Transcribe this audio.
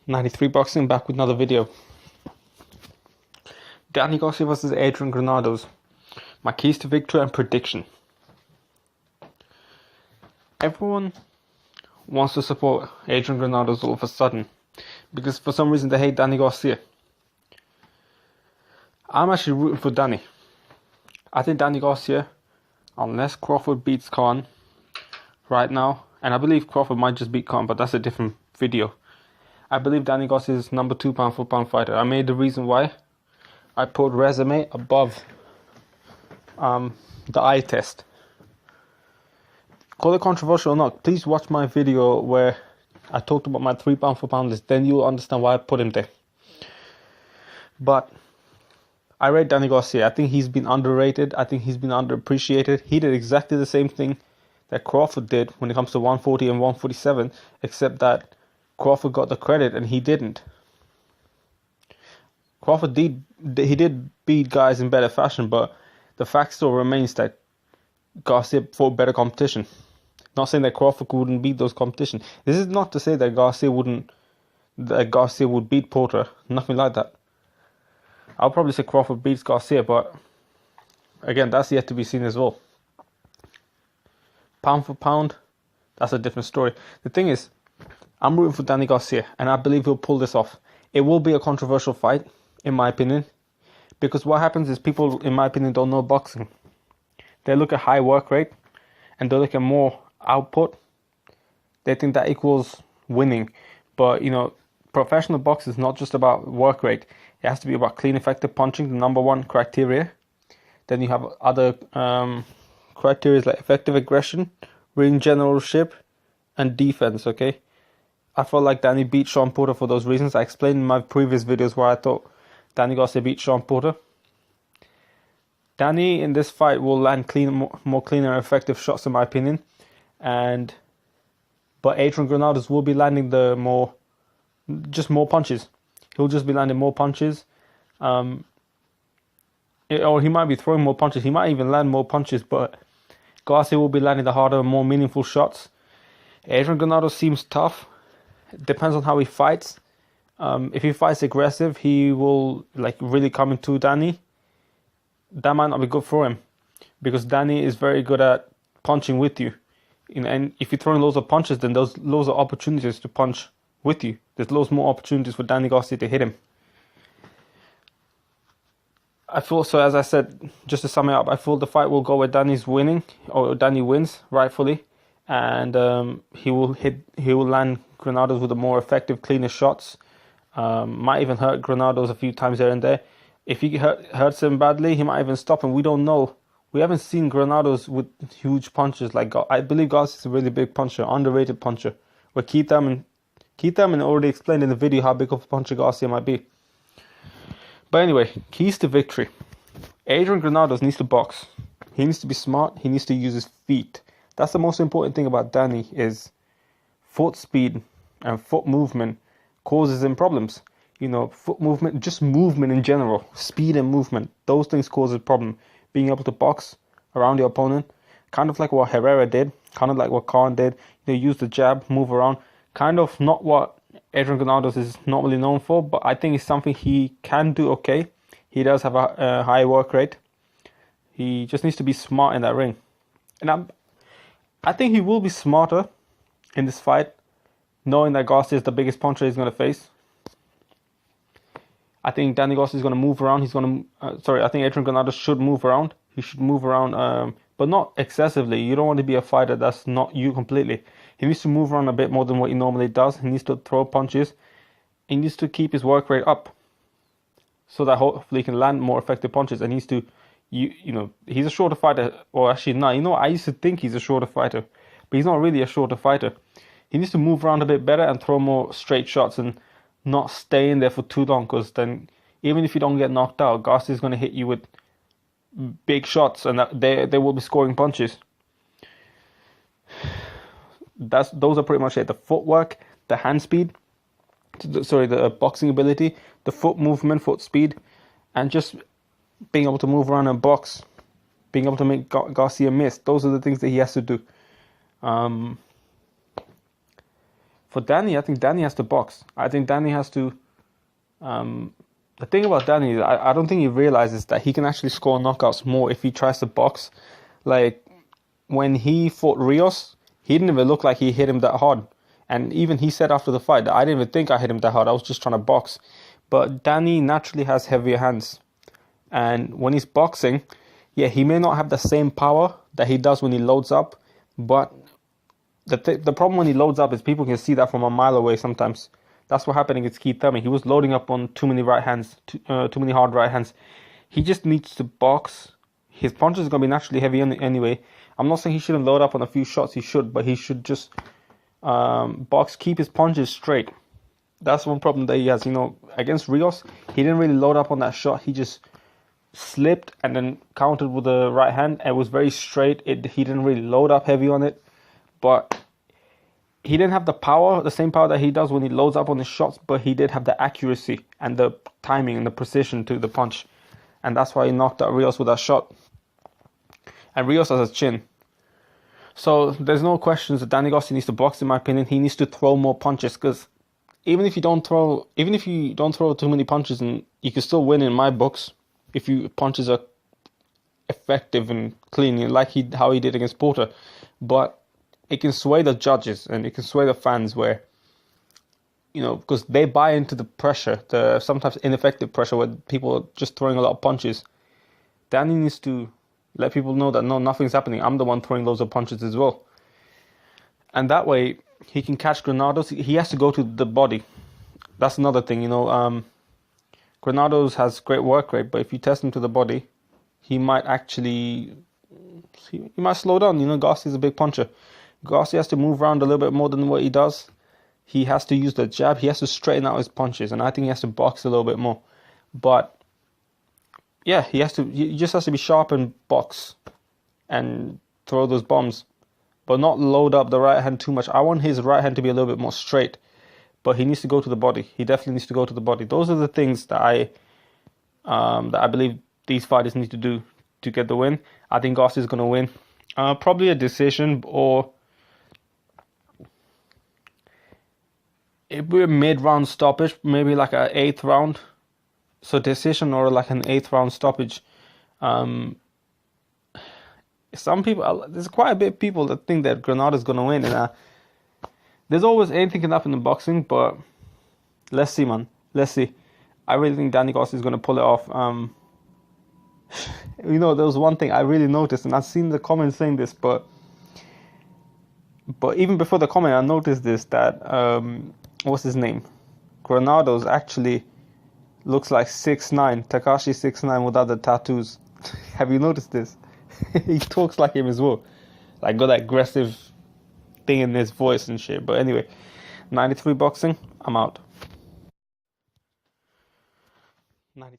93 Boxing, back with another video. Danny Garcia versus Adrian Granados. My keys to victory and prediction. Everyone wants to support Adrian Granados all of a sudden because for some reason they hate Danny Garcia. I'm actually rooting for Danny. I think Danny Garcia, unless Crawford beats Khan right now, and I believe Crawford might just beat Khan, but that's a different video. I believe Danny Garcia is number 2 pound for pound fighter. I made the reason why. I put resume above the eye test. Call it controversial or not, please watch my video where I talked about my 3 pound for pound list. Then you'll understand why I put him there. But I rate Danny Garcia. I think he's been underrated. I think he's been underappreciated. He did exactly the same thing that Crawford did when it comes to 140 and 147, except that Crawford got the credit and he didn't. Crawford did beat guys in better fashion, but the fact still remains that Garcia fought better competition. Not saying that Crawford wouldn't beat those competition. This is not to say that Garcia would beat Porter. Nothing like that. I'll probably say Crawford beats Garcia, but again, that's yet to be seen as well. Pound for pound, that's a different story. The thing is, I'm rooting for Danny Garcia, and I believe he'll pull this off. It will be a controversial fight, in my opinion, because what happens is people, in my opinion, don't know boxing. They look at high work rate, and they look at more output. They think that equals winning. But, professional boxing is not just about work rate. It has to be about clean, effective punching, the number one criteria. Then you have other criteria like effective aggression, ring generalship, and defense, okay? I felt like Danny beat Sean Porter for those reasons. I explained in my previous videos why I thought Danny Garcia beat Sean Porter. Danny in this fight will land more clean and effective shots, in my opinion. But Adrian Granados will be landing more punches. He'll just be landing more punches. Or he might be throwing more punches. He might even land more punches, but Garcia will be landing the harder, more meaningful shots. Adrian Granados seems tough. It depends on how he fights. If he fights aggressive, he will really come into Danny. That might not be good for him because Danny is very good at punching with you. And if you're throwing loads of punches, then there's loads of opportunities to punch with you. There's loads more opportunities for Danny Garcia to hit him. I feel, so as I said, just to sum it up, I feel the fight will go where Danny's winning, or Danny wins rightfully, and he will land Granados with the more effective, cleaner shots. Might even hurt Granados a few times here and there. If he hurts him badly, he might even stop him. We don't know. We haven't seen Granados with huge punches. I believe Garcia is a really big puncher, underrated puncher. Where Keith Thurman already explained in the video how big of a puncher Garcia might be. But anyway, keys to victory. Adrian Granados needs to box. He needs to be smart. He needs to use his feet. That's the most important thing about Danny is foot speed and foot movement causes him problems. Foot movement, just movement in general, speed and movement, those things cause a problem. Being able to box around your opponent, kind of like what Herrera did, kind of like what Khan did. Use the jab, move around. Kind of not what Adrian Granados is normally known for, but I think it's something he can do okay. He does have a high work rate. He just needs to be smart in that ring. And I think he will be smarter in this fight, knowing that Garcia is the biggest puncher he's going to face. I think Danny Garcia is going to move around. I think Adrian Granados should move around. He should move around, but not excessively. You don't want to be a fighter that's not you completely. He needs to move around a bit more than what he normally does. He needs to throw punches. He needs to keep his work rate up so that hopefully he can land more effective punches. And he needs to, he's a shorter fighter. Or actually, no, I used to think he's a shorter fighter, but he's not really a shorter fighter. He needs to move around a bit better and throw more straight shots and not stay in there for too long, because then even if you don't get knocked out, Garcia is going to hit you with big shots and they will be scoring punches. Those are pretty much it. The footwork, the hand speed, the boxing ability, the foot movement, foot speed, and just being able to move around and box, being able to make Garcia miss. Those are the things that he has to do. For Danny, I think Danny has to box. I think Danny has to. The thing about Danny is I don't think he realizes that he can actually score knockouts more if he tries to box. Like when he fought Rios, he didn't even look like he hit him that hard. And even he said after the fight that I didn't even think I hit him that hard. I was just trying to box. But Danny naturally has heavier hands. And when he's boxing, yeah, he may not have the same power that he does when he loads up. But the problem when he loads up is people can see that from a mile away sometimes. That's what happened against Keith Thurman. He was loading up on too many right hands, too many hard right hands. He just needs to box. His punches are going to be naturally heavy anyway. I'm not saying he shouldn't load up on a few shots. He should, but he should just box, keep his punches straight. That's one problem that he has. Against Rios, he didn't really load up on that shot. He just slipped and then countered with the right hand. It was very straight. He didn't really load up heavy on it, but he didn't have the same power that he does when he loads up on his shots, but he did have the accuracy and the timing and the precision to the punch. And that's why he knocked out Rios with that shot. And Rios has a chin. So there's no questions that Danny Garcia needs to box, in my opinion. He needs to throw more punches, because even if you don't throw too many punches, and you can still win in my books if your punches are effective and clean, like how he did against Porter. But it can sway the judges and it can sway the fans where, because they buy into the pressure, the sometimes ineffective pressure where people are just throwing a lot of punches. Danny needs to let people know that no, nothing's happening. I'm the one throwing loads of punches as well. And that way he can catch Granados. He has to go to the body. That's another thing, Granados has great work rate, but if you test him to the body, he might slow down. Garcia's a big puncher. Garcia has to move around a little bit more than what he does. He has to use the jab. He has to straighten out his punches, and I think he has to box a little bit more. But yeah, he just has to be sharp and box and throw those bombs, but not load up the right hand too much. I want his right hand to be a little bit more straight, but he needs to go to the body. He definitely needs to go to the body. Those are the things that I believe these fighters need to do to get the win. I think Garcia is going to win. Probably a decision, or it'd be a mid-round stoppage, maybe like an 8th round. So decision or like an 8th round stoppage. Some people, there's quite a bit of people that think that Granada's going to win. And there's always anything can happen in boxing, but let's see, man. Let's see. I really think Danny Garcia is going to pull it off. There was one thing I really noticed, and I've seen the comments saying this, but even before the comment, I noticed this, that, what's his name? Granados actually looks like 6'9", Takashi 6'9" without the tattoos. Have you noticed this? He talks like him as well. Like, got that aggressive thing in his voice and shit. But anyway, 93 boxing, I'm out. 90.